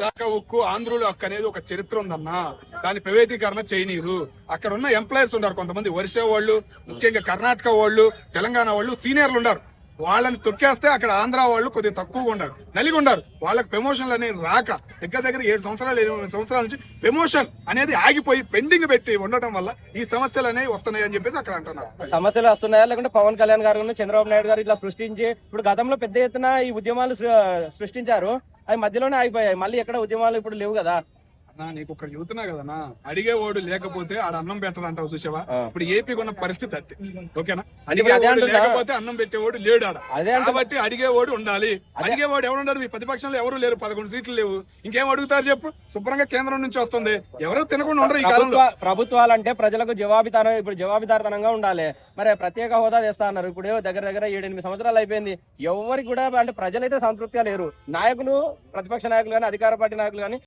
విశాఖ ఉక్కు ఆంధ్రుల హక్కు అనేది ఒక చరిత్ర ఉందన్నా. దాని ప్రైవేటీకరణ చేయనీరు. అక్కడ ఉన్న ఎంప్లాయర్స్ ఉన్నారు, కొంతమంది ఒరిస్సా వాళ్ళు, ముఖ్యంగా కర్ణాటక వాళ్ళు, తెలంగాణ వాళ్ళు సీనియర్లు ఉన్నారు. వాళ్ళని తొక్కేస్తే అక్కడ ఆంధ్ర వాళ్ళు కొద్దిగా తక్కువగా ఉన్నారు, నలిగి ఉన్నారు. వాళ్ళకి ప్రమోషన్లు అనేవి రాక దగ్గర 7 సంవత్సరాలు 8 సంవత్సరాల నుంచి ప్రమోషన్ అనేది ఆగిపోయి పెండింగ్ పెట్టి ఉండటం వల్ల ఈ సమస్యలు అనేవి వస్తున్నాయి అని చెప్పేసి అక్కడ అంటున్నారు. సమస్యలు వస్తున్నాయా లేకుంటే పవన్ కళ్యాణ్ గారు చంద్రబాబు నాయుడు గారు ఇట్లా సృష్టించి ఇప్పుడు గతంలో పెద్ద ఎత్తున ఈ ఉద్యమాలు సృష్టించారు, అవి మధ్యలోనే ఆగిపోయాయి. మళ్ళీ ఎక్కడ ఉద్యమాలు ఇప్పుడు లేవు కదా. నీకు ఒకటి చెబుతున్నా కదన్నా, అడిగేవాడు లేకపోతే ఆడ అన్నం పెట్టాలంటావు చూసావా. ఇప్పుడు ఏపీకి ఉన్న పరిస్థితి అంతే, ఓకేనా? అడిగేవాడు లేకపోతే అన్నం పెట్టేవాడు లేడు ఆడ. కాబట్టి అడిగేవాడు ఉండాలి. అడిగేవాడు ఎవరు ఉన్నారు? మీ ప్రతిపక్షంలో ఎవరు లేరు, 11 సీట్లు లేవు. ఇంకేం అడుగుతారు చెప్పు? శుభ్రంగా కేంద్రం నుంచి వస్తుంది, ఎవరు తినకుండా ఉండరు ఈ కాలంలో. ప్రభుత్వాలంటే ప్రజలకు జవాబుదారితనంగా ఉండాలి. మరి ప్రత్యేక హోదా తెస్తా అన్నారు. ఇప్పుడు దగ్గర 7-8 సంవత్సరాలు అయిపోయింది. ఎవరికి కూడా అంటే ప్రజలైతే సంతృప్తిగా లేరు. నాయకులు, ప్రతిపక్ష నాయకులు కానీ, అధికార పార్టీ నాయకులు కానీ